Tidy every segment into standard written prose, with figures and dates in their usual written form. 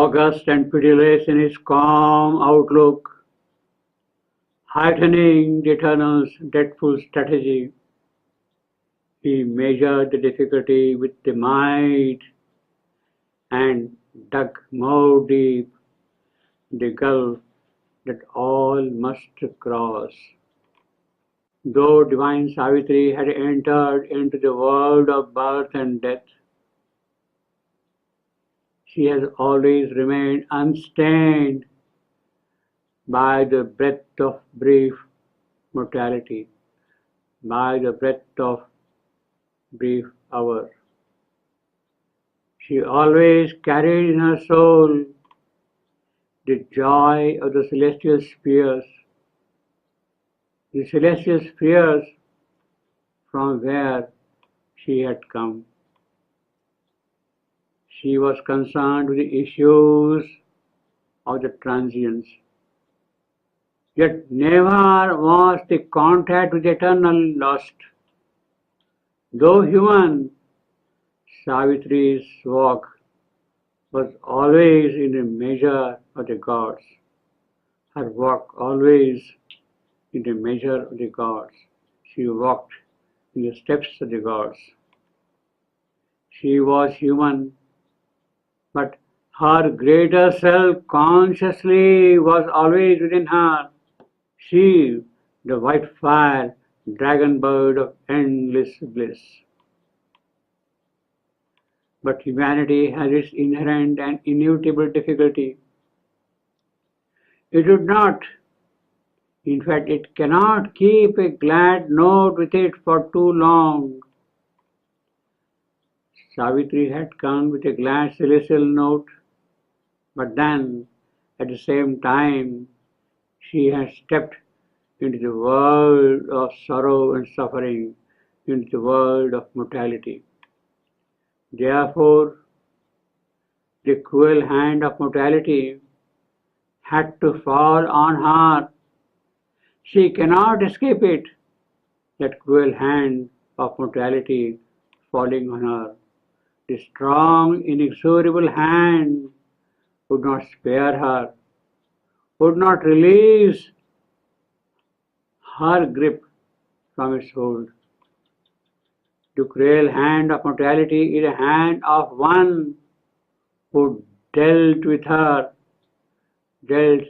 august and pitiless in his calm outlook, heightening the Eternal's dreadful strategy. He measured the difficulty with the might and dug more deep the gulf that all must cross. Though divine Savitri had entered into the world of birth and death, she has always remained unstained by the breath of brief mortality, by the breath of brief hour. She always carried in her soul the joy of the celestial spheres from where she had come. She was concerned with the issues of the transience. Yet never was the contact with the Eternal lost. Though human, Savitri's walk was always in the measure of the gods. Her walk always in the measure of the gods. She walked in the steps of the gods. She was human, but her greater self consciously was always within her. She, the white fire, dragon bird of endless bliss. But humanity has its inherent and inevitable difficulty. It would not, in fact, it cannot keep a glad note with it for too long. Savitri had come with a glad celestial note, but then, at the same time, she had stepped into the world of sorrow and suffering, into the world of mortality. Therefore, the cruel hand of mortality had to fall on her. She cannot escape it, that cruel hand of mortality falling on her. The strong, inexorable hand would not spare her, would not release her grip from its hold. The cruel hand of mortality is a hand of one who dealt with her, dealt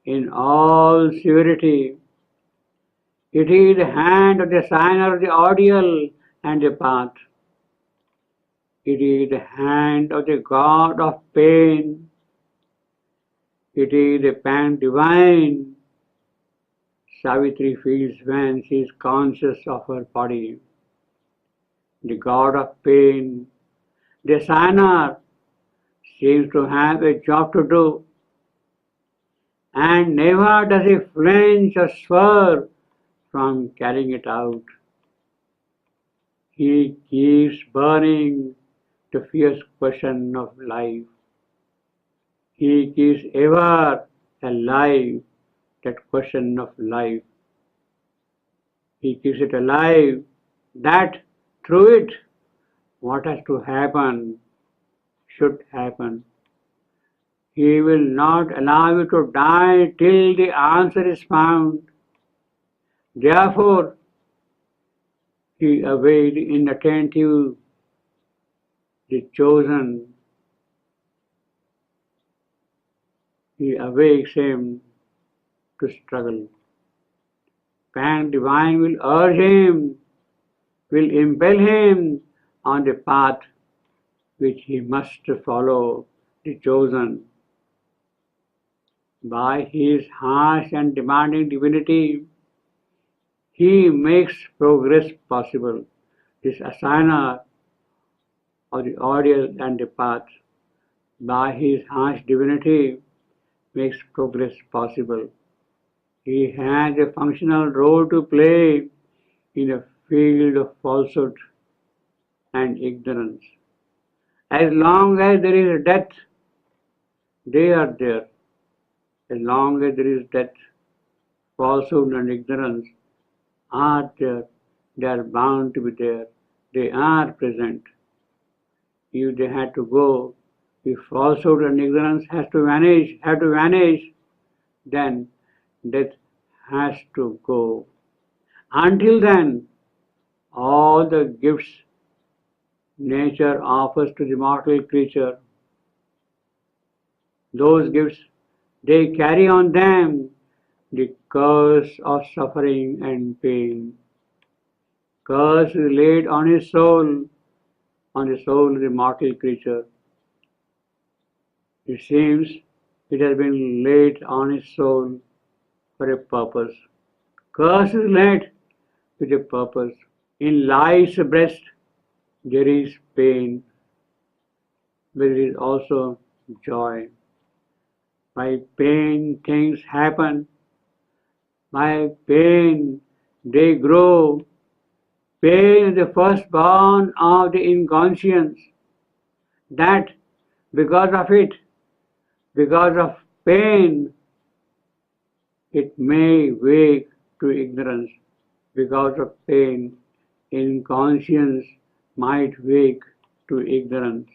in all severity. It is the hand of the signer of the ordeal and the path. It is the hand of the god of pain. It is the pain divine Savitri feels when she is conscious of her body. The god of pain, the signer, seems to have a job to do, and never does he flinch or swerve from carrying it out. He keeps burning the fierce question of life. He keeps ever alive that question of life. He keeps it alive that through it, what has to happen should happen. He will not allow you to die till the answer is found. Therefore, he awaits inattentive the chosen. He awakes him to struggle. Pain divine will urge him, will impel him on the path which he must follow, the chosen. By his harsh and demanding divinity, he makes progress possible. This assigner of the ordeal and the path, by his harsh divinity, makes progress possible. He has a functional role to play in a field of falsehood and ignorance. As long as there is death, they are there. As long as there is death, falsehood and ignorance are there. They are bound to be there. They are present. If they had to go, If falsehood and ignorance have to vanish, then death has to go. Until then, all the gifts nature offers to the mortal creature, those gifts, they carry on them the curse of suffering and pain. Curse is laid on his soul, on the soul of the mortal creature. It seems it has been laid on his soul for a purpose. Curse is laid with a purpose. In life's breast there is pain, but there is also joy. By pain things happen. By pain they grow. Pain is the firstborn of the inconscience. That because of it, because of pain, it may wake to ignorance. Because of pain, inconscience might wake to ignorance.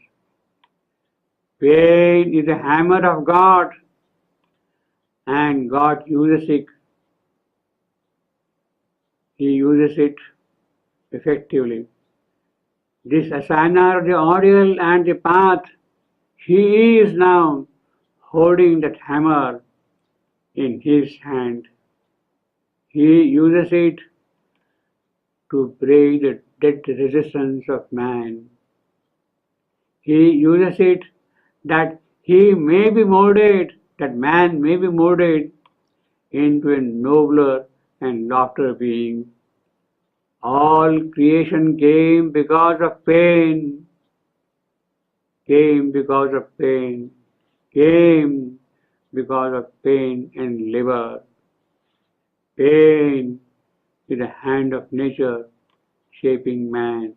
Pain is the hammer of God, and God uses it. He uses it effectively. This assigner of the ordeal and the path, he is now holding that hammer in his hand. He uses it to break the dead resistance of man. He uses it that he may be molded, that man may be molded into a nobler and loftier being. All creation came because of pain, came because of pain, came because of pain and labor. Pain is the hand of nature shaping man.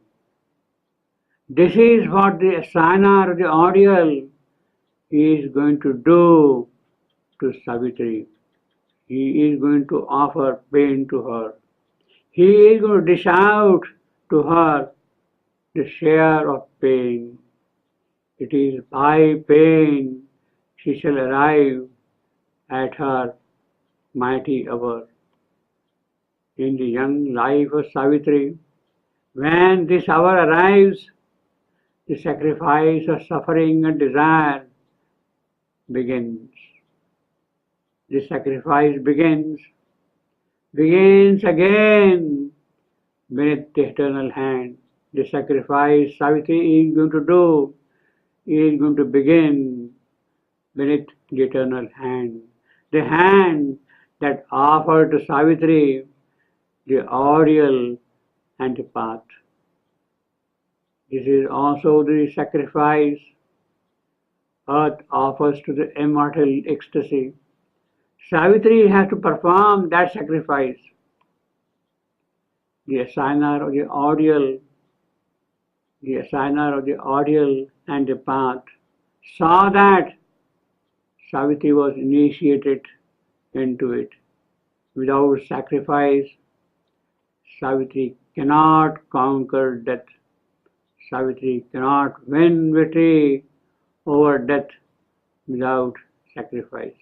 This is what the assigner of the ordeal is going to do to Savitri. He is going to offer pain to her. He is going to dish out to her the share of pain. It is by pain she shall arrive at her mighty hour. In the young life of Savitri, when this hour arrives, the sacrifice of suffering and desire begins. The sacrifice begins again beneath the eternal hand. The sacrifice Savitri is going to do is going to begin beneath the eternal hand. The hand that offered to Savitri the ordeal and the path. This is also the sacrifice earth offers to the immortal ecstasy. Savitri has to perform that sacrifice. The assigner of the ordeal and the path saw that Savitri was initiated into it. Without sacrifice, Savitri cannot conquer death. Savitri cannot win victory over death without sacrifice.